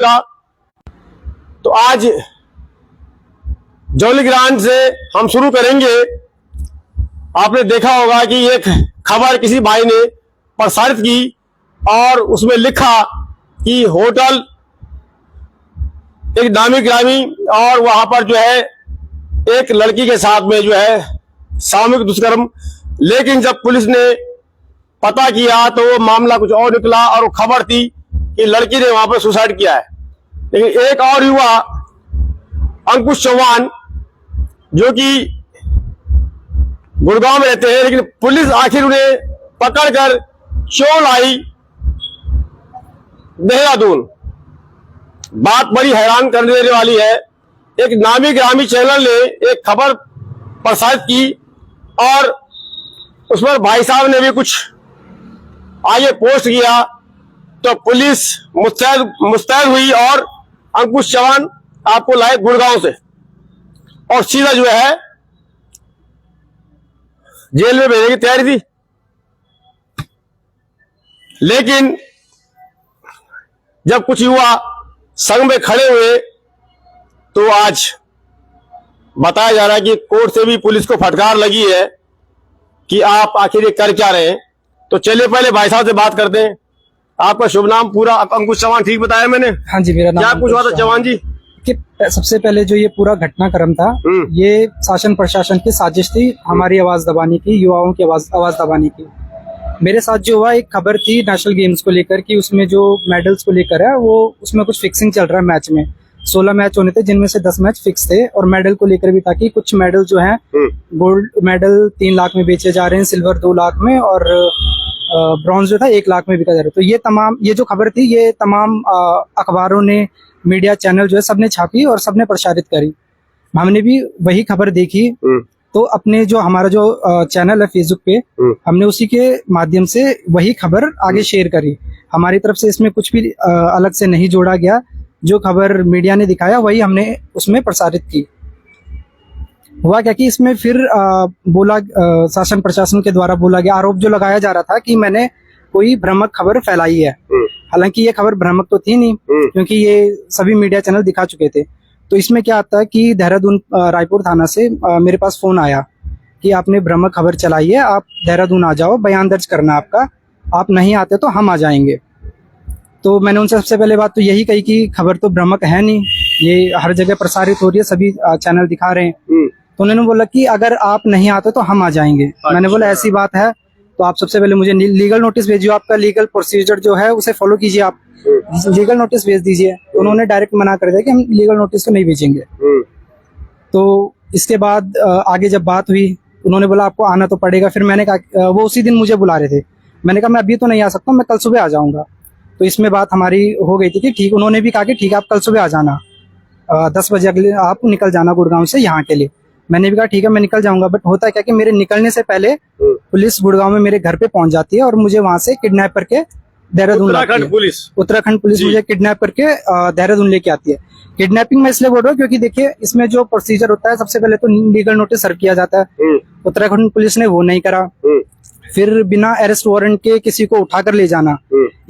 का। तो आज जौलीग्रांट से हम शुरू करेंगे। आपने देखा होगा कि एक खबर किसी भाई ने प्रसारित की और उसमें लिखा कि होटल एक नामी गिरामी और वहां पर जो है एक लड़की के साथ में जो है सामूहिक दुष्कर्म। लेकिन जब पुलिस ने पता किया तो वो मामला कुछ और निकला और वो खबर थी कि लड़की ने वहां पर सुसाइड किया है। लेकिन एक और युवा अंकुश चौहान जो कि गुड़गांव में रहते हैं, लेकिन पुलिस आखिर उन्हें पकड़कर क्यों लाई देहरादून। बात बड़ी हैरान कर देने वाली है। एक नामी ग्रामी चैनल ने एक खबर प्रसारित की और उस पर भाई साहब ने भी कुछ आगे पोस्ट किया तो पुलिस मुस्तैद हुई और अंकुश चौहान आपको लाए गुड़गांव से और सीधा जो है जेल में भेजने की तैयारी थी। लेकिन जब कुछ युवा संग में खड़े हुए तो आज बताया जा रहा है कि कोर्ट से भी पुलिस को फटकार लगी है कि आप आखिर ये कर क्या रहे हैं। तो चलिए पहले भाई साहब से बात करते हैं। आपका शुभ नाम पूरा? अंकुश चौहान ठीक बताया मैंने? हाँ जी, मेरा नाम क्या कुछ हुआ था चौहान जी? कि सबसे पहले जो ये पूरा घटनाक्रम था ये शासन प्रशासन की साजिश थी हमारी आवाज दबाने की, युवाओं की आवाज दबाने की। मेरे साथ जो हुआ, एक खबर थी नेशनल गेम्स को लेकर कि उसमें जो मेडल्स को लेकर है वो उसमें कुछ फिक्सिंग चल रहा है। मैच में 16 मैच होने थे जिनमें से 10 मैच फिक्स थे और मेडल को लेकर भी था कि कुछ मेडल जो हैं गोल्ड मेडल 3 लाख में बेचे जा रहे हैं, सिल्वर 2 लाख में और ब्रॉन्ज जो था 1 लाख में बिका जा रहा है। तो ये जो खबर थी ये तमाम अखबारों ने, मीडिया चैनल जो है सबने छापी और सबने प्रसारित करी। हमने भी वही खबर देखी तो अपने जो हमारा जो चैनल है फेसबुक पे हमने उसी के माध्यम से वही खबर आगे शेयर करी। हमारी तरफ से इसमें कुछ भी अलग से नहीं जोड़ा गया। जो खबर मीडिया ने दिखाया वही हमने उसमें प्रसारित की। हुआ क्या कि इसमें फिर बोला शासन प्रशासन के द्वारा बोला गया, आरोप जो लगाया जा रहा था कि मैंने कोई भ्रामक खबर फैलाई है। हालांकि ये खबर भ्रामक तो थी नहीं क्योंकि ये सभी मीडिया चैनल दिखा चुके थे। तो इसमें क्या आता है कि देहरादून रायपुर थाना से मेरे पास फोन आया कि आपने भ्रामक खबर चलाई है, आप देहरादून आ जाओ, बयान दर्ज करना आपका, आप नहीं आते तो हम आ जाएंगे। तो मैंने उनसे सबसे पहले बात तो यही कही कि खबर तो भ्रामक है नहीं, ये हर जगह प्रसारित हो रही है, सभी चैनल दिखा रहे हैं। तो उन्होंने बोला कि अगर आप नहीं आते तो हम आ जाएंगे। मैंने बोला ऐसी बात है तो आप सबसे पहले मुझे लीगल नोटिस भेजिए, आपका लीगल प्रोसीजर जो है उसे फॉलो कीजिए, आप लीगल नोटिस भेज दीजिए। तो उन्होंने डायरेक्ट मना कर दिया कि हम लीगल नोटिस तो नहीं भेजेंगे। तो इसके बाद आगे जब बात हुई उन्होंने बोला आपको आना तो पड़ेगा। फिर मैंने कहा, वो उसी दिन मुझे बुला रहे थे, मैंने कहा मैं अभी तो नहीं आ सकता, मैं कल सुबह आ जाऊंगा। तो इसमें बात हमारी हो गई थी कि ठीक, उन्होंने भी कहा कि ठीक है आप कल सुबह आ जाना, 10 बजे अगले आप निकल जाना गुड़गांव से यहाँ के लिए। मैंने भी कहा ठीक है मैं निकल जाऊंगा। बट होता क्या कि मेरे निकलने से पहले पुलिस गुड़गांव में मेरे घर पे पहुंच जाती है और मुझे वहां से किडनैप करके देहरादून उत्तराखंड पुलिस मुझे किडनैप करके देहरादून लेके आती है। किडनैपिंग मैं इसलिए बोल रहा हूँ क्योंकि देखिए इसमें जो प्रोसीजर होता है, सबसे पहले तो लीगल नोटिस सर्व किया जाता है। उत्तराखंड पुलिस ने वो नहीं करा। फिर बिना अरेस्ट वारंट के किसी को उठाकर ले जाना,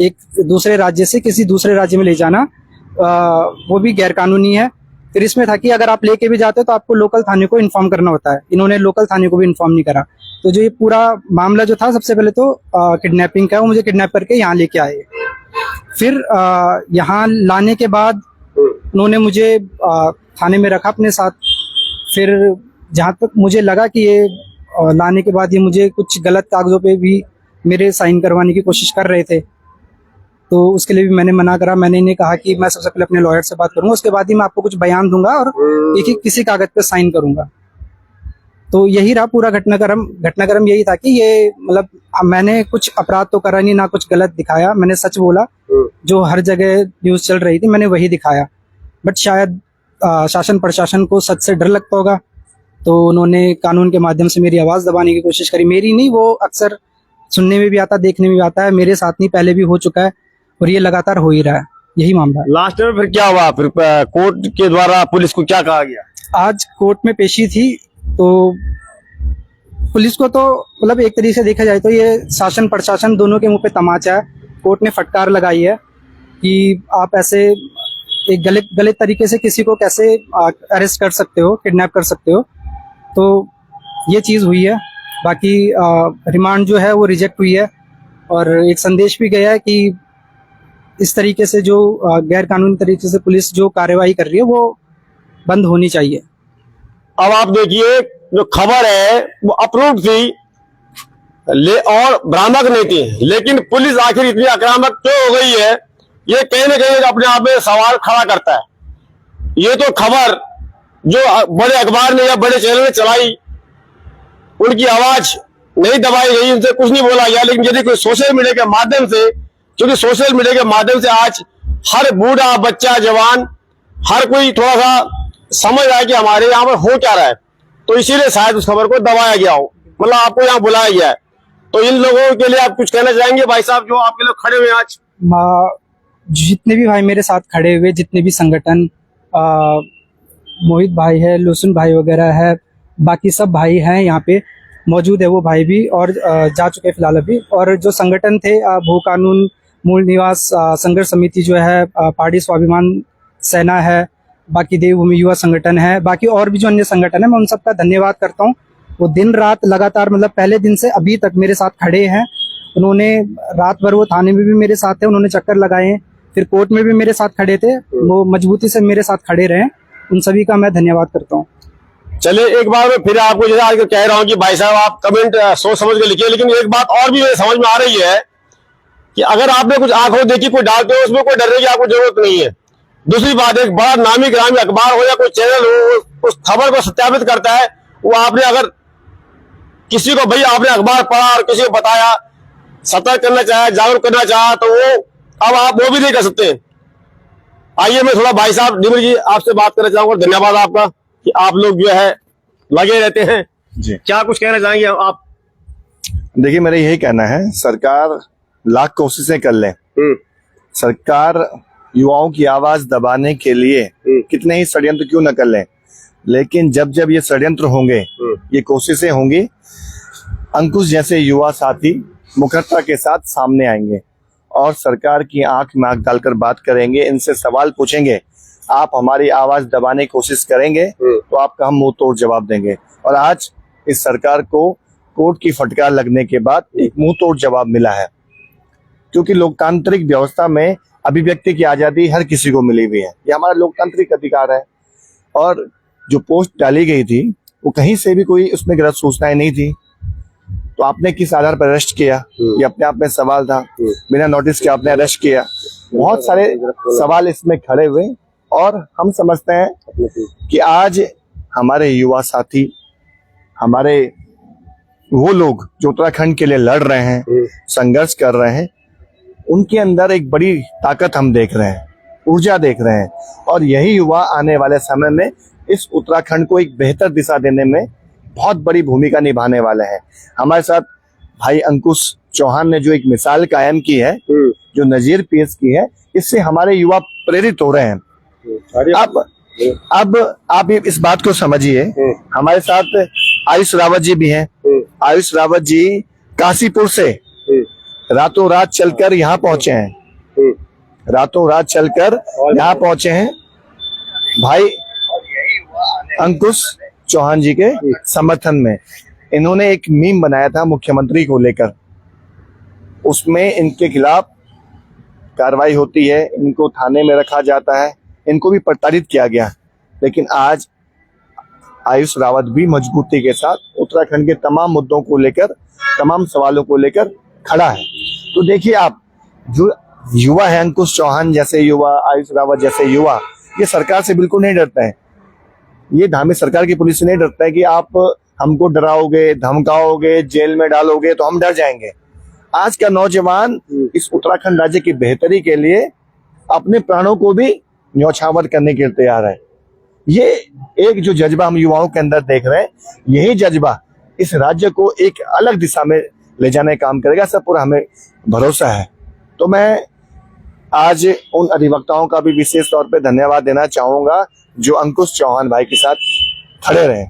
एक दूसरे राज्य से किसी दूसरे राज्य में ले जाना, वो भी गैर कानूनी है। फिर इसमें था कि अगर आप लेके भी जाते हो तो आपको लोकल थाने को इन्फॉर्म करना होता है। इन्होंने लोकल थाने को भी इन्फॉर्म नहीं करा। तो जो ये पूरा मामला जो था, सबसे पहले तो किडनैपिंग का, वो मुझे किडनैप करके यहाँ लेके आए। फिर यहाँ लाने के बाद उन्होंने मुझे थाने में रखा अपने साथ। फिर जहाँ तक मुझे लगा कि ये लाने के बाद ये मुझे कुछ गलत कागजों पे भी मेरे साइन करवाने की कोशिश कर रहे थे, तो उसके लिए भी मैंने मना करा। मैंने इन्हें कहा कि मैं सबसे पहले अपने लॉयर से बात करूंगा, उसके बाद ही मैं आपको कुछ बयान दूंगा और एक एक किसी कागज पे साइन करूंगा। तो यही रहा पूरा घटनाक्रम यही था कि ये मतलब मैंने कुछ अपराध तो करा नहीं, ना कुछ गलत दिखाया, मैंने सच बोला। जो हर जगह न्यूज चल रही थी मैंने वही दिखाया। बट शायद शासन प्रशासन को सच से डर लगता होगा तो उन्होंने कानून के माध्यम से मेरी आवाज दबाने की कोशिश करी। मेरी नहीं, वो अक्सर सुनने में भी आता, देखने में भी आता है। मेरे साथ नहीं, पहले भी हो चुका है और ये लगातार हो ही रहा है। यही मामला है। लास्ट में फिर क्या हुआ? फिर कोर्ट के द्वारा पुलिस को क्या कहा गया? आज कोर्ट में पेशी थी तो पुलिस को तो मतलब एक तरीके से देखा जाए तो ये शासन प्रशासन दोनों के मुंह पे तमाचा है। कोर्ट ने फटकार लगाई है कि आप ऐसे एक गलत तरीके से किसी को कैसे अरेस्ट कर सकते हो, किडनैप कर सकते हो। तो ये चीज़ हुई है। बाकी रिमांड जो है वो रिजेक्ट हुई है और एक संदेश भी गया है कि इस तरीके से जो गैर कानूनी तरीके से पुलिस जो कार्यवाही कर रही है वो बंद होनी चाहिए। अब आप देखिए, जो खबर है वो अप्रूव्ड थी और भ्रामक नहीं थी, लेकिन पुलिस आखिर इतनी आक्रामक क्यों हो गई है, ये कहीं ना कहीं अपने आप में सवाल खड़ा करता है। ये तो खबर जो बड़े अखबार ने या बड़े चैनल ने चलाई, उनकी आवाज नहीं दबाई गई, उनसे कुछ नहीं बोला गया। लेकिन यदि कोई सोशल मीडिया के माध्यम से, क्योंकि सोशल मीडिया के माध्यम से आज हर बूढ़ा, बच्चा, जवान, हर कोई थोड़ा सा समझ रहा है कि हमारे यहाँ पर हो क्या रहा है, तो इसीलिए शायद उस खबर को दबाया गया हो, मतलब आपको यहाँ बुलाया गया है। तो इन लोगों के लिए आप कुछ कहना चाहेंगे भाई साहब, जो आपके लोग खड़े हुए आज? जितने भी भाई मेरे साथ खड़े हुए, जितने भी संगठन, मोहित भाई है, लुसन भाई वगैरह है, बाकी सब भाई हैं यहाँ पे मौजूद है, वो भाई भी और जा चुके फिलहाल अभी। और जो संगठन थे, भू कानून मूल निवास संघर्ष समिति जो है, पार्टी स्वाभिमान सेना है, बाकी देवभूमि युवा संगठन है, बाकी और भी जो अन्य संगठन है, मैं उन सबका धन्यवाद करता हूँ। वो दिन रात लगातार, मतलब पहले दिन से अभी तक मेरे साथ खड़े हैं। उन्होंने रात भर, वो थाने में भी मेरे साथ थे, उन्होंने चक्कर लगाए हैं, फिर कोर्ट में भी मेरे साथ खड़े थे, वो मजबूती से मेरे साथ खड़े रहे। उन सभी का मैं धन्यवाद करता हूँ। चलिए, एक बार मैं फिर आपको जैसे आज कह रहा हूँ कि भाई साहब आप कमेंट सोच समझ के लिखिए, लेकिन एक बात और भी मेरे समझ में आ रही है कि अगर आपने कुछ आंखों देखी कोई डालते हो, उसमें कोई डरने की आपको जरूरत नहीं है। दूसरी बात, एक बड़ा नामी ग्रामी अखबार हो या कोई चैनल हो, उस खबर को सत्यापित करता है। वो आपने अगर किसी को, भाई आपने अखबार पढ़ा और किसी को बताया, सतर्क करना चाहे, जागरूक करना चाहा, तो वो अब आप वो भी नहीं कर सकते। आइए, मैं थोड़ा भाई साहब निमिर जी आपसे बात करना चाहूंगा। धन्यवाद आपका कि आप लोग जो है लगे रहते हैं जी। क्या कुछ कहना चाहेंगे आप? देखिए, मेरा यही कहना है, सरकार लाख कोशिशें कर ले, सरकार युवाओं की आवाज दबाने के लिए कितने ही षड्यंत्र क्यों न कर ले, लेकिन जब जब ये षड्यंत्र होंगे, ये कोशिशें होंगी, अंकुश जैसे युवा साथी मुखरता के साथ सामने आएंगे और सरकार की आंख में आंख डालकर बात करेंगे, इनसे सवाल पूछेंगे। आप हमारी आवाज दबाने की कोशिश करेंगे तो आपका हम मुंह तोड़ जवाब देंगे। और आज इस सरकार को कोर्ट की फटकार लगने के बाद एक मुंह तोड़ जवाब मिला है, क्योंकि लोकतांत्रिक व्यवस्था में अभिव्यक्ति की आजादी हर किसी को मिली हुई है, ये हमारा लोकतांत्रिक अधिकार है। और जो पोस्ट डाली गई थी वो कहीं से भी कोई उसमें गलत सूचनाएं नहीं थी, तो आपने किस आधार पर अरेस्ट किया, ये अपने आप में सवाल था। बिना नोटिस के आपने अरेस्ट किया, बहुत सारे सवाल इसमें खड़े हुए। और हम समझते हैं कि आज हमारे युवा साथी, हमारे वो लोग जो उत्तराखंड के लिए लड़ रहे हैं, संघर्ष कर रहे हैं, उनके अंदर एक बड़ी ताकत हम देख रहे हैं, ऊर्जा देख रहे हैं। और यही युवा आने वाले समय में इस उत्तराखंड को एक बेहतर दिशा देने में बहुत बड़ी भूमिका निभाने वाले हैं। हमारे साथ भाई अंकुश चौहान ने जो एक मिसाल कायम की है, जो नजीर पेश की है, इससे हमारे युवा प्रेरित हो रहे हैं। अब आप इस बात को समझिए, हमारे साथ आयुष रावत जी भी हैं। आयुष रावत जी काशीपुर से रातों रात चलकर यहाँ पहुंचे हैं, रातों रात चलकर यहाँ पहुंचे हैं भाई अंकुश चौहान जी के समर्थन में। इन्होंने एक मीम बनाया था मुख्यमंत्री को लेकर, उसमें इनके खिलाफ कार्रवाई होती है, इनको थाने में रखा जाता है, इनको भी प्रताड़ित किया गया। लेकिन आज आयुष रावत भी मजबूती के साथ उत्तराखंड के तमाम मुद्दों को लेकर, तमाम सवालों को लेकर खड़ा है। तो देखिए, आप जो युवा है, अंकुश चौहान जैसे युवा, आयुष रावत जैसे युवा, ये सरकार से बिल्कुल नहीं डरते हैं। ये धामी सरकार की पुलिस से नहीं डरता है कि आप हमको डराओगे, धमकाओगे, जेल में डालोगे तो हम डर जाएंगे। आज का नौजवान इस उत्तराखंड राज्य की बेहतरी के लिए अपने प्राणों को भी न्यौछावर करने के लिए तैयार है। ये एक जो जज्बा हम युवाओं के अंदर देख रहे हैं, यही जज्बा इस राज्य को एक अलग दिशा में ले जाने का काम करेगा, सब पूरा हमें भरोसा है। तो मैं आज उन अधिवक्ताओं का भी विशेष तौर पे धन्यवाद देना चाहूंगा जो अंकुश चौहान भाई के साथ खड़े रहे।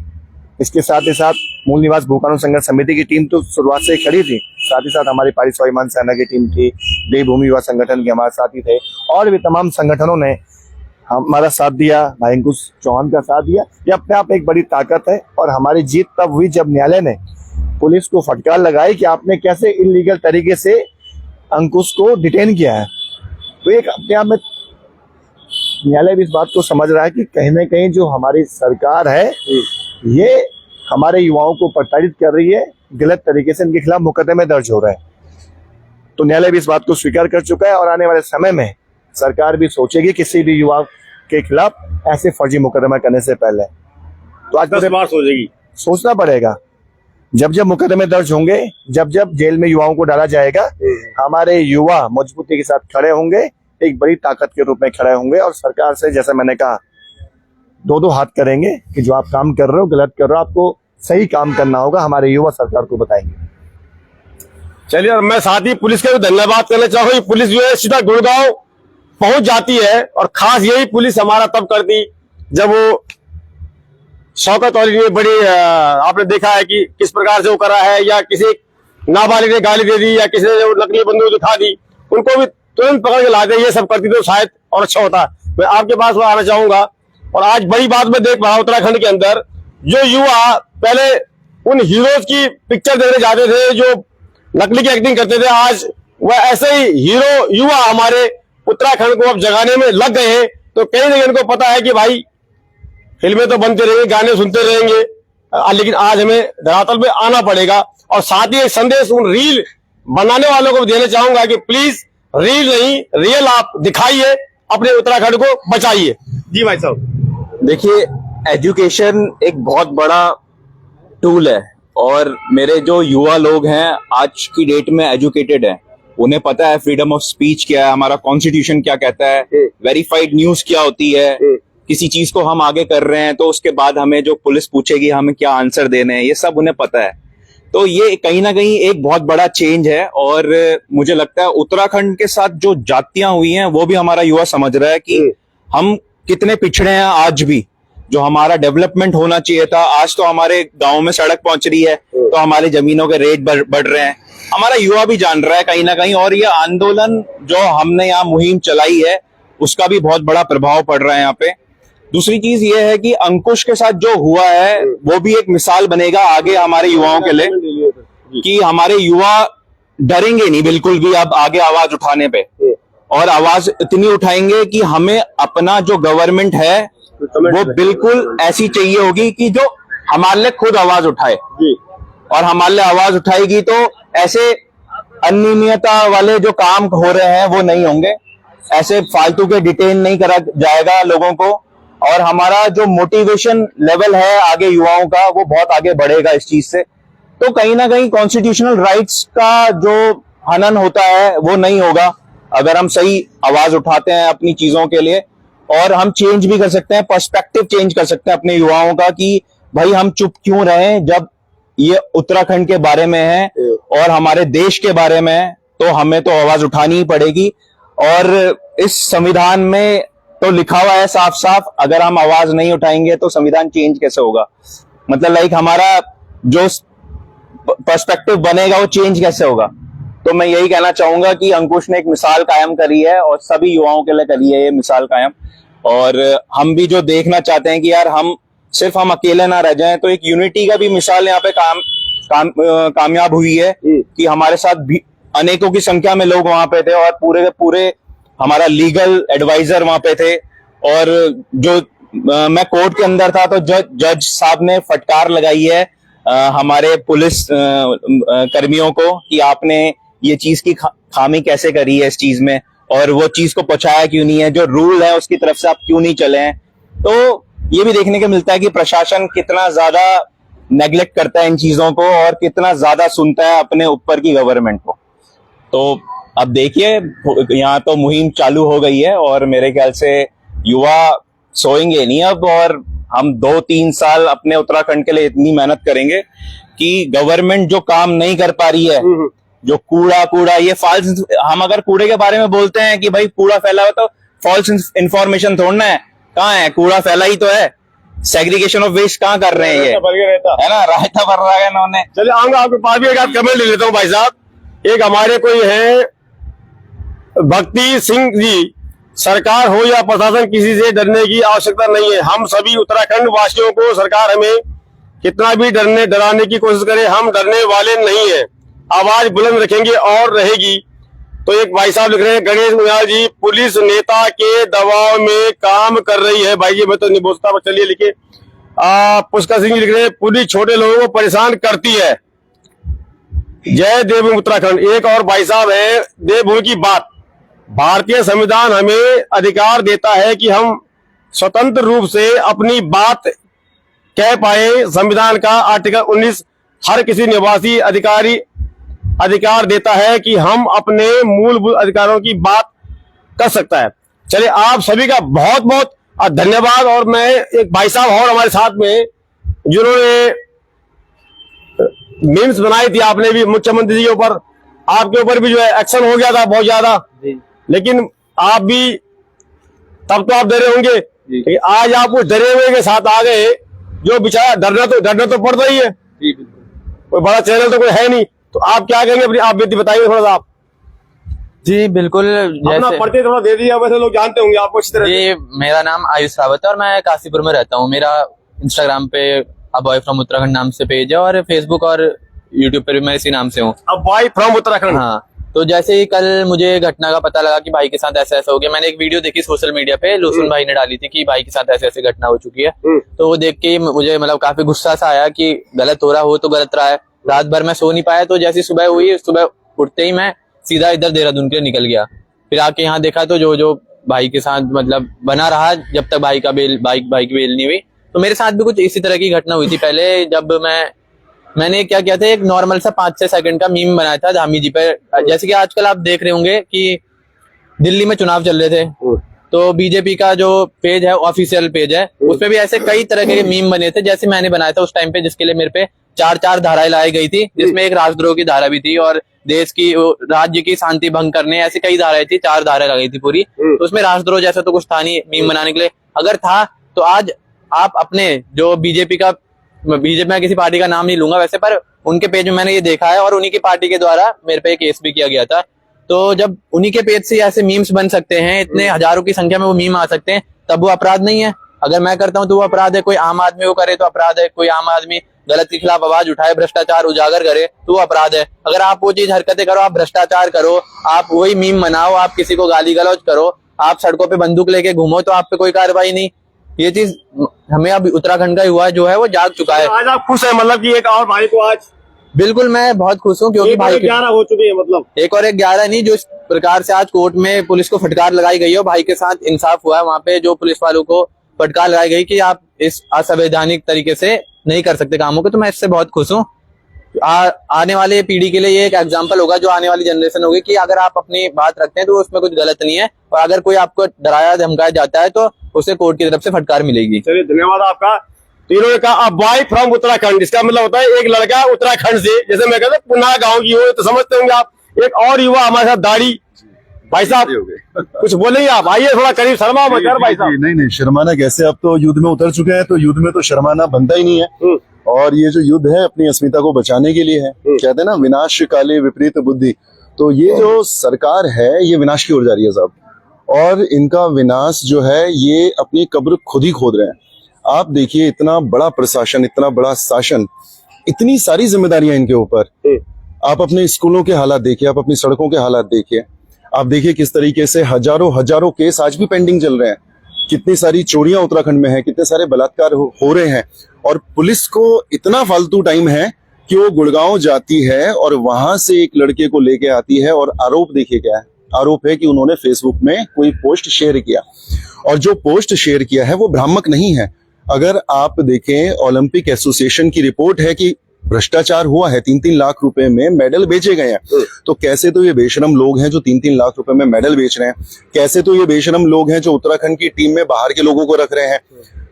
इसके साथ ही साथ मूल निवास भू कानून संघर्ष समिति की टीम तो शुरुआत से ही खड़ी थी, साथ ही साथ हमारी पार्टी स्वाभिमान सेना की टीम थी, देवभूमि युवा संगठन के हमारे साथी थे, और भी तमाम संगठनों ने हमारा साथ दिया, भाई अंकुश चौहान का साथ दिया, ये अपने आप एक बड़ी ताकत है। और हमारी जीत तब हुई जब न्यायालय ने पुलिस को फटकार लगाई कि आपने कैसे इलीगल तरीके से अंकुश को डिटेन किया है। तो एक अपने आप में न्यायालय भी इस बात को समझ रहा है कि कहीं ना कहीं जो हमारी सरकार है ये हमारे युवाओं को प्रताड़ित कर रही है, गलत तरीके से इनके खिलाफ मुकदमे दर्ज हो रहे हैं। तो न्यायालय भी इस बात को स्वीकार कर चुका है और आने वाले समय में सरकार भी सोचेगी किसी भी युवा के खिलाफ ऐसे फर्जी मुकदमा करने से पहले। तो आज 10 बार सोचेगी, सोचना पड़ेगा। जब जब मुकदमे दर्ज होंगे, जब जब जेल में युवाओं को डाला जाएगा, हमारे युवा मजबूती के साथ खड़े होंगे, एक बड़ी ताकत के रूप में खड़े होंगे और सरकार से, जैसा मैंने कहा, दो हाथ करेंगे कि जो आप काम कर रहे हो गलत कर रहे हो, आपको सही काम करना होगा। हमारे युवा सरकार को बताएंगे। चलिए, और मैं साथ ही पुलिस का भी धन्यवाद करना चाहूंगा। पुलिस जो है सीधा गुड़गांव पहुंच जाती है और खास यही पुलिस हमारा तब करती जब वो शौकत वाली ने बड़ी आपने देखा है कि किस प्रकार से वो करा है, या किसी नाबालिग ने गाली दे दी या किसी ने नकली बंदूक दिखा दी, उनको भी तुरंत पकड़ के लाते, ये सब करती तो शायद और अच्छा होता। मैं आपके पास वो आना चाहूंगा। और आज बड़ी बात मैं देख पा रहा हूं, उत्तराखंड के अंदर जो युवा पहले उन हीरोज की पिक्चर देखने जाते थे जो नकली की एक्टिंग करते थे, आज वह ऐसे ही हीरो युवा हमारे उत्तराखंड को अब जगाने में लग गए हैं। तो कहीं ना कहीं इनको पता है कि भाई फिल्में तो बनते रहेंगे, गाने सुनते रहेंगे, लेकिन आज हमें धरातल पे आना पड़ेगा। और साथ ही एक संदेश उन रील बनाने वालों को देना चाहूंगा कि प्लीज रील नहीं, रियल आप दिखाइए, अपने उत्तराखंड को बचाइए। जी भाई साहब। देखिए, एजुकेशन एक बहुत बड़ा टूल है और मेरे जो युवा लोग हैं आज की डेट में एजुकेटेड हैं, उन्हें पता है फ्रीडम ऑफ स्पीच क्या है, हमारा कॉन्स्टिट्यूशन क्या कहता है, वेरीफाइड न्यूज क्या होती है। किसी चीज को हम आगे कर रहे हैं तो उसके बाद हमें जो पुलिस पूछेगी हमें क्या आंसर देने हैं, ये सब उन्हें पता है। तो ये कहीं ना कहीं एक बहुत बड़ा चेंज है। और मुझे लगता है उत्तराखंड के साथ जो जातियां हुई हैं वो भी हमारा युवा समझ रहा है कि हम कितने पिछड़े हैं आज भी। जो हमारा डेवलपमेंट होना चाहिए था, आज तो हमारे गांव में सड़क पहुंच रही है तो हमारी जमीनों के रेट बढ़ रहे हैं। हमारा युवा भी जान रहा है कहीं ना कहीं, और ये आंदोलन जो हमने यहाँ मुहिम चलाई है उसका भी बहुत बड़ा प्रभाव पड़ रहा है यहाँ पे। दूसरी चीज ये है कि अंकुश के साथ जो हुआ है वो भी एक मिसाल बनेगा आगे हमारे युवाओं के लिए कि हमारे युवा डरेंगे नहीं बिल्कुल भी अब आगे आवाज उठाने पे, और आवाज इतनी उठाएंगे कि हमें अपना जो गवर्नमेंट है वो बिल्कुल ऐसी चाहिए होगी कि जो हमारे लिए खुद आवाज उठाए। और हमारे लिए आवाज उठाएगी तो ऐसे अनियमितता वाले जो काम हो रहे हैं वो नहीं होंगे, ऐसे फालतू के डिटेन नहीं करा जाएगा लोगों को, और हमारा जो मोटिवेशन लेवल है आगे युवाओं का वो बहुत आगे बढ़ेगा इस चीज से। तो कहीं ना कहीं कॉन्स्टिट्यूशनल राइट्स का जो हनन होता है वो नहीं होगा अगर हम सही आवाज उठाते हैं अपनी चीजों के लिए। और हम चेंज भी कर सकते हैं, पर्सपेक्टिव चेंज कर सकते हैं अपने युवाओं का कि भाई हम चुप क्यों रहें जब ये उत्तराखंड के बारे में है और हमारे देश के बारे में है, तो हमें तो आवाज उठानी ही पड़ेगी। और इस संविधान में तो लिखा हुआ है साफ साफ, अगर हम आवाज नहीं उठाएंगे तो संविधान चेंज कैसे होगा, मतलब लाइक हमारा जो पर्सपेक्टिव बनेगा वो चेंज कैसे होगा। तो मैं यही कहना चाहूंगा कि अंकुश ने एक मिसाल कायम करी है और सभी युवाओं के लिए करी है ये मिसाल कायम। और हम भी जो देखना चाहते हैं कि यार हम अकेले ना रह जाएं, तो एक यूनिटी का भी मिसाल यहाँ पे कामयाब हुई है कि हमारे साथ भी अनेकों की संख्या में लोग वहां पे थे और पूरे के पूरे हमारा लीगल एडवाइजर वहां पे थे। और जो मैं कोर्ट के अंदर था तो जज साहब ने फटकार लगाई है हमारे पुलिस कर्मियों को कि आपने ये चीज की खामी कैसे करी है इस चीज में, और वो चीज को पहुंचाया क्यों नहीं है, जो रूल है उसकी तरफ से आप क्यों नहीं चले हैं। तो ये भी देखने को मिलता है कि प्रशासन कितना ज्यादा नेग्लेक्ट करता है इन चीजों को और कितना ज्यादा सुनता है अपने ऊपर की गवर्नमेंट को। तो अब देखिए यहाँ तो मुहिम चालू हो गई है और मेरे ख्याल से युवा सोएंगे नहीं अब, और हम 2-3 साल अपने उत्तराखंड के लिए इतनी मेहनत करेंगे कि गवर्नमेंट जो काम नहीं कर पा रही है, जो कूड़ा ये फॉल्स, हम अगर कूड़े के बारे में बोलते हैं कि भाई कूड़ा फैला हुआ, तो फॉल्स इंफॉर्मेशन थोड़ना है, कहाँ है कूड़ा फैला ही तो है। सेग्रीगेशन ऑफ वेस्ट कहाँ कर रहे हैं ये, है ना, रायता भर रहा है इन्होंने। चलिए आऊंगा आपके पास भी, एक आप कमेंट ले लेता हूँ भाई साहब। एक हमारे कोई है भक्ति सिंह जी सरकार हो या प्रशासन, किसी से डरने की आवश्यकता नहीं है। हम सभी उत्तराखंड वासियों को सरकार हमें कितना भी डराने की कोशिश करे, हम डरने वाले नहीं है। आवाज बुलंद रखेंगे और रहेगी। तो एक भाई साहब लिख रहे हैं, गणेश मुनियाल जी, पुलिस नेता के दबाव में काम कर रही है। भाई जी मैं तो नहीं बोलता, पर चलिए लिखे। पुष्कर सिंह लिख रहे हैं, पुलिस छोटे लोगों को परेशान करती है। जय देवभूमि उत्तराखंड। एक और भाई साहब है, देवभूमि की बात। भारतीय संविधान हमें अधिकार देता है कि हम स्वतंत्र रूप से अपनी बात कह पाए। संविधान का आर्टिकल 19 हर किसी निवासी अधिकार देता है कि हम अपने मूलभूत अधिकारों की बात कर सकता है। चलिए, आप सभी का बहुत बहुत धन्यवाद। और मैं एक भाई साहब और हमारे साथ में, जिन्होंने मीम्स बनाई थी, आपने भी मुख्यमंत्री जी के ऊपर, आपके ऊपर भी जो है एक्शन हो गया था बहुत ज्यादा, लेकिन आप भी तब तो आप डरे होंगे कि आज आप उस डरे हुए के साथ आ गए। जो बेचारा डरना तो पड़ता ही है, कोई बड़ा चैनल तो कोई है नहीं। तो आप क्या कहेंगे, अपनी आप बेटी बताइए थोड़ा सा। आप जी बिल्कुल, अपना जैसे परिचय थोड़ा दे दीजिए, वैसे लोग जानते होंगे आपको अच्छी तरह से। जी, मेरा नाम आयुष रावत है और मैं काशीपुर में रहता हूँ। मेरा इंस्टाग्राम पे अ बॉय फ्रॉम उत्तराखंड नाम से पेज है और फेसबुक और यूट्यूब पे भी मैं इसी नाम से हूँ। अब बॉय फ्रॉम उत्तराखंड। हाँ, तो जैसे ही कल मुझे घटना का पता लगा कि भाई के साथ ऐसा ऐसा हो गया, मैंने एक वीडियो देखी सोशल मीडिया पे, लुसुन भाई ने डाली थी कि भाई के साथ ऐसे ऐसी घटना हो चुकी है। तो वो देख के मुझे मतलब काफी गुस्सा सा आया कि गलत हो रहा हो तो गलत रहा है। रात भर मैं सो नहीं पाया, तो जैसी सुबह हुई, सुबह उठते ही मैं सीधा इधर देहरादून के लिए निकल गया। फिर आके यहाँ देखा तो जो भाई के साथ मतलब बना रहा जब तक भाई की बेल नहीं हुई। तो मेरे साथ भी कुछ इसी तरह की घटना हुई थी पहले, जब मैंने क्या किया था, एक नॉर्मल सा 5-6 सेकंड का मीम बनाया था धामी जी पे। जैसे कि आजकल आप देख रहे होंगे कि दिल्ली में चुनाव चल रहे थे, तो बीजेपी का जो पेज है, ऑफिशियल पेज है, उसपे भी ऐसे कई तरह के मीम बने थे जैसे मैंने बनाया था उस टाइम पे, जिसके लिए मेरे पे 4 धाराएं लाई गई थी, जिसमें एक राष्ट्रद्रोह की धारा भी थी और देश की राज्य की शांति भंग करने, ऐसी कई धाराएं थी। 4 धाराएं लगाई थी पूरी। तो उसमें राष्ट्रद्रोह जैसा तो कुछ था नहीं मीम बनाने के लिए। अगर था तो आज आप अपने जो बीजेपी मैं किसी पार्टी का नाम नहीं लूंगा वैसे, पर उनके पेज में मैंने ये देखा है और उन्हीं की पार्टी के द्वारा मेरे पे केस भी किया गया था। तो जब उन्हीं के पेज से ऐसे मीम्स बन सकते हैं, इतने हजारों की संख्या में वो मीम आ सकते हैं, तब वो अपराध नहीं है। अगर मैं करता हूँ तो वो अपराध है, कोई आम आदमी वो करे तो अपराध है, कोई आम आदमी गलत के खिलाफ आवाज उठाए, भ्रष्टाचार उजागर करे तो वो अपराध है। अगर आप वो चीज हरकतें करो, आप भ्रष्टाचार करो, आप वही मीम बनाओ, आप किसी को गाली गलौज करो, आप सड़कों पे बंदूक लेके घूमो, तो आप पे कोई कार्रवाई नहीं। ये चीज हमें अब उत्तराखंड का युवा जो है वो जाग चुका है। आज आप खुश है, मतलब कि एक और भाई को आज बिल्कुल मैं बहुत खुश हूँ, क्योंकि भाई 11 हो चुके हैं, मतलब 1 और 1 11 नहीं, जो इस प्रकार से आज कोर्ट में पुलिस को फटकार लगाई गई है, भाई के साथ इंसाफ हुआ है। वहां पे जो पुलिस वालों को फटकार लगाई गई कि आप इस असंवैधानिक तरीके से नहीं कर सकते कामों को, तो मैं इससे बहुत खुश हूँ। आने वाले पीढ़ी के लिए ये एक एग्जाम्पल होगा, जो आने वाली जनरेशन होगी, कि अगर आप अपनी बात रखते हैं तो उसमें कुछ गलत नहीं है, और अगर कोई आपको डराया धमकाया जाता है तो उसे कोर्ट की तरफ से फटकार मिलेगी। चलिए, धन्यवाद आपका। तो इन्होंने कहा अ बॉय फ्रॉम उत्तराखंड, इसका मतलब होता है एक लड़का उत्तराखंड से, जैसे मैं कहता हूँ पुना गाँव की हो, तो समझते होंगे आप। एक और युवा हमारे साथ दाढ़ी भाई साहब, कुछ बोलेंगे आप? आइए थोड़ा करीब, शर्मा मत कर भाई साहब। नहीं, शर्माना कैसे, अब तो युद्ध में उतर चुके हैं, तो युद्ध में तो शर्माना बनता ही नहीं है। और ये जो युद्ध है अपनी अस्मिता को बचाने के लिए है। कहते हैं ना, विनाश काले विपरीत बुद्धि। तो ये जो सरकार है ये विनाश की ओर जा रही है साहब, और इनका विनाश जो है ये अपनी कब्र खुद ही खोद रहे हैं। आप देखिए, इतना बड़ा प्रशासन, इतना बड़ा शासन, इतनी सारी जिम्मेदारियां इनके ऊपर। आप अपने स्कूलों के हालात देखिए, आप अपनी सड़कों के हालात देखिए, आप देखिए किस तरीके से हजारों केस आज भी पेंडिंग चल रहे हैं। कितनी सारी चोरियां उत्तराखंड में है, कितने सारे बलात्कार हो रहे हैं, और पुलिस को इतना फालतू टाइम है कि वो गुड़गांव जाती है और वहां से एक लड़के को लेके आती है। और आरोप देखिए क्या है, आरोप है कि उन्होंने फेसबुक में कोई पोस्ट शेयर किया, और जो पोस्ट शेयर किया है वो भ्रामक नहीं है। अगर आप देखें, ओलंपिक एसोसिएशन की रिपोर्ट है कि भ्रष्टाचार हुआ है, 3-3 लाख रुपए में मेडल बेचे गए हैं। तो कैसे तो ये बेशरम लोग हैं जो 3-3 लाख रुपए में मेडल बेच रहे हैं, कैसे तो ये बेशरम लोग हैं जो उत्तराखंड की टीम में बाहर के लोगों को रख रहे हैं।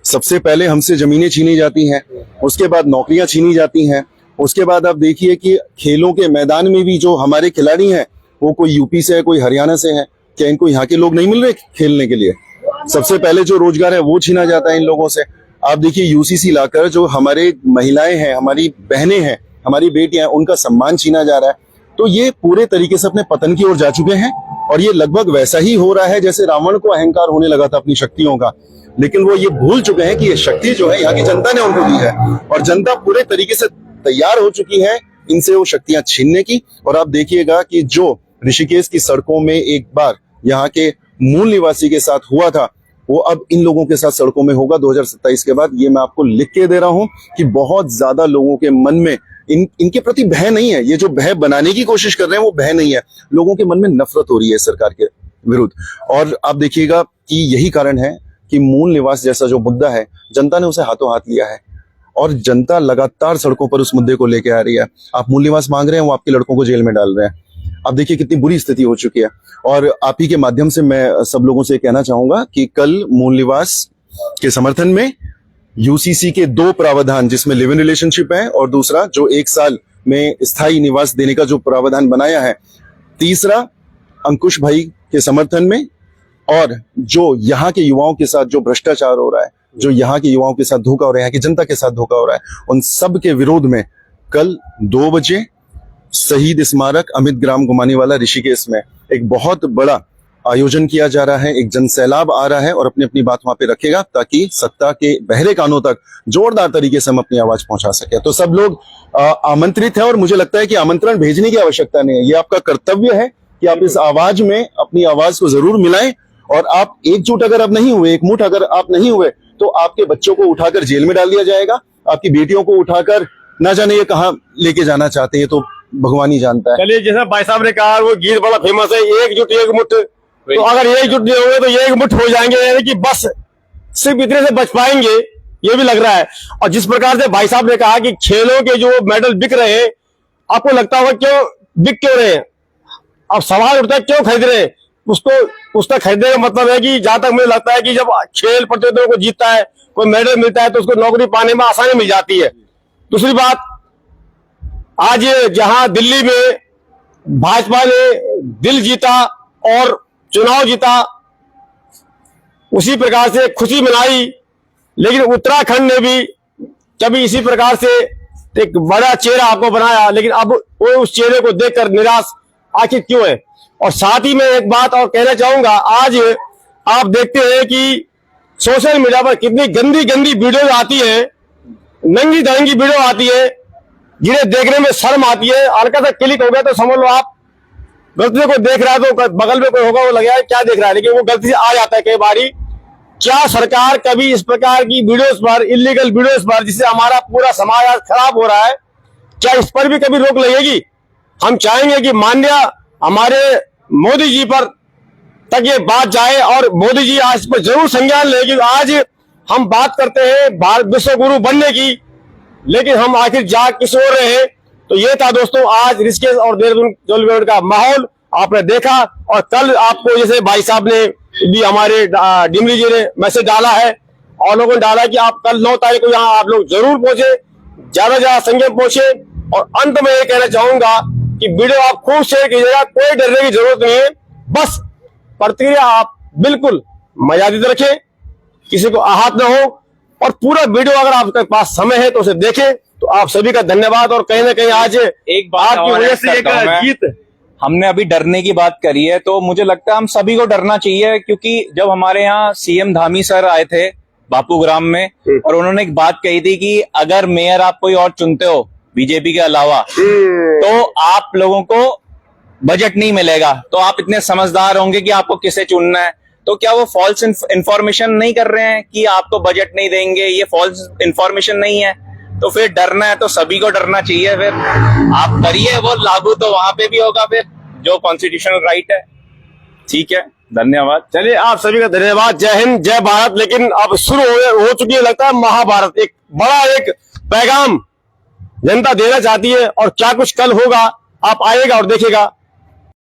सबसे पहले हमसे जमीनें छीनी जाती हैं, उसके बाद नौकरियां छीनी जाती हैं, उसके बाद आप देखिए कि खेलों के मैदान में भी जो हमारे खिलाड़ी हैं वो कोई यूपी से है, कोई हरियाणा से है। क्या इनको यहाँ के लोग नहीं मिल रहे खेलने के लिए? सबसे पहले जो रोजगार है वो छीना जाता है इन लोगों से। आप देखिए, यूसीसी लाकर जो हमारे महिलाएं हैं, हमारी बहनें हैं, हमारी बेटियां हैं, उनका सम्मान छीना जा रहा है। तो ये पूरे तरीके से अपने पतन की ओर जा चुके हैं। और ये लगभग वैसा ही हो रहा है जैसे रावण को अहंकार होने लगा था अपनी शक्तियों का, लेकिन वो ये भूल चुके हैं कि ये शक्ति जो है यहाँ की जनता ने उनको दी है और जनता पूरे तरीके से तैयार हो चुकी है इनसे वो शक्तियां छीनने की। और आप देखिएगा कि जो ऋषिकेश की सड़कों में एक बार यहाँ के मूल निवासी के साथ हुआ था, वो अब इन लोगों के साथ सड़कों में होगा 2027 के बाद। ये मैं आपको लिख के दे रहा हूं कि बहुत ज्यादा लोगों के मन में इनके प्रति भय नहीं है। ये जो भय बनाने की कोशिश कर रहे हैं वो भय नहीं है, लोगों के मन में नफरत हो रही है सरकार के विरुद्ध। और आप देखिएगा कि यही कारण है कि मूल निवास जैसा जो मुद्दा है जनता ने उसे हाथों हाथ लिया है और जनता लगातार सड़कों पर उस मुद्दे को लेके आ रही है। आप मूल निवास मांग रहे हैं, वो आपके लड़कों को जेल में डाल रहे हैं। अब देखिए कितनी बुरी स्थिति हो चुकी है। और आप ही के माध्यम से मैं सब लोगों से कहना चाहूंगा कि कल मूल निवास के समर्थन में यूसीसी के 2 प्रावधान, जिसमें लिव इन रिलेशनशिप है और दूसरा जो 1 साल में स्थायी निवास देने का जो प्रावधान बनाया है, तीसरा अंकुश भाई के समर्थन में, और जो यहाँ के युवाओं के साथ जो भ्रष्टाचार हो रहा है, जो यहाँ के युवाओं के साथ धोखा हो रहा है, यहाँ की जनता के साथ धोखा हो रहा है, उन सब के विरोध में कल 2 बजे शहीद स्मारक अमित ग्राम गुमानीवाला ऋषिकेश में एक बहुत बड़ा आयोजन किया जा रहा है। एक जनसैलाब आ रहा है और अपनी अपनी बात वहां पे रखेगा ताकि सत्ता के बहरे कानों तक जोरदार तरीके से हम अपनी आवाज पहुंचा सके। तो सब लोग आमंत्रित है और मुझे लगता है कि आमंत्रण भेजने की आवश्यकता नहीं है। ये आपका कर्तव्य है कि आप इस आवाज में अपनी आवाज को जरूर मिलाएं। और आप एकजुट अगर आप नहीं हुए, एकमुठ अगर आप नहीं हुए, तो आपके बच्चों को उठाकर जेल में डाल दिया जाएगा, आपकी बेटियों को उठाकर ना जाने ये कहां लेके जाना चाहते हैं, तो भगवान ही जानता है। चलिए, जैसा भाई साहब ने कहा, वो गीत बड़ा फेमस है, एकजुट एकमुठ। तो अगर एकजुट नहीं होंगे तो एकमुठ हो जाएंगे, यानी कि बस सिर्फ इतने से बच पाएंगे, ये भी लग रहा है। और जिस प्रकार से भाई साहब ने कहा कि खेलों के जो मेडल बिक रहे हैं, आपको लगता होगा क्यों बिक क्यों रहे हैं? अब सवाल उठता है क्यों खरीद रहे हैं उसका खरीदने का मतलब है कि जहां तक मुझे लगता है कि जब खेल प्रतियोगिताओं को जीतता है, कोई मेडल मिलता है, तो उसको नौकरी पाने में आसानी मिल जाती है। दूसरी बात, आज जहां दिल्ली में भाजपा ने दिल जीता और चुनाव जीता, उसी प्रकार से खुशी मनाई, लेकिन उत्तराखंड ने भी कभी इसी प्रकार से एक बड़ा चेहरा आपको बनाया, लेकिन अब वो उस चेहरे को देखकर निराश आखिर क्यों है? और साथ ही मैं एक बात और कहना चाहूंगा, आज आप देखते हैं कि सोशल मीडिया पर कितनी गंदी गंदी वीडियो आती है, नंगी धरंगी वीडियो आती है, जिन्हें देखने में शर्म आती है। हल्का सा क्लिक हो गया तो समझ लो आप गलती को देख रहा है, तो बगल में कोई होगा वो लगेगा क्या देख रहा है, लेकिन वो गलती से आ जाता है कई बारी। क्या सरकार कभी इस प्रकार की वीडियोस पर, इलीगल वीडियोस पर, जिससे हमारा पूरा समाज आज खराब हो रहा है, क्या इस पर भी कभी रोक लगेगी? हम चाहेंगे कि माननीय हमारे मोदी जी पर तक ये बात जाए और मोदी जी आज पर जरूर संज्ञान ले। कि आज हम बात करते हैं भारत विश्व गुरु बनने की, लेकिन हम आखिर जा किस ओर रहे हैं? तो ये था दोस्तों आज ऋषिकेश और देहरादून जलविरोध का माहौल आपने देखा। और कल आपको जैसे भाई साहब ने भी, हमारे डिमरी जी ने मैसेज डाला है और लोगों ने डाला कि आप कल 9 तारीख को यहाँ आप लोग जरूर पहुंचे, ज्यादा संख्या पहुंचे। और अंत में ये कहना चाहूंगा कि वीडियो आप खूब शेयर कीजिएगा, कोई डरने की जरूरत नहीं है, बस प्रतिक्रिया आप बिल्कुल मर्यादित रखें, किसी को आहत न हो। और पूरा वीडियो अगर आपके पास समय है तो उसे देखें। तो आप सभी का धन्यवाद। और कहीं ना कहीं आज एक बात आपकी और वजह ऐड से एक करता हूं मैं। जीत, हमने अभी डरने की बात करी है, तो मुझे लगता है हम सभी को डरना चाहिए, क्योंकि जब हमारे यहाँ सीएम धामी सर आए थे बापू ग्राम में, और उन्होंने एक बात कही थी कि अगर मेयर आप कोई और चुनते हो बीजेपी के अलावा, तो आप लोगों को बजट नहीं मिलेगा। तो आप इतने समझदार होंगे कि आपको किसे चुनना है। तो क्या वो फॉल्स इंफॉर्मेशन नहीं कर रहे हैं कि आपको बजट नहीं देंगे? ये फॉल्स इंफॉर्मेशन नहीं है? तो फिर डरना है तो सभी को डरना चाहिए। फिर आप करिए, वो लागू तो वहां पे भी होगा, फिर जो कॉन्स्टिट्यूशनल राइट है। ठीक है, धन्यवाद। चलिए आप सभी का धन्यवाद। जय हिंद, जय भारत। लेकिन अब शुरू हो चुकी है लगता है महाभारत। एक बड़ा एक पैगाम जनता देना चाहती है, और क्या कुछ कल होगा आप आइएगा और देखिएगा।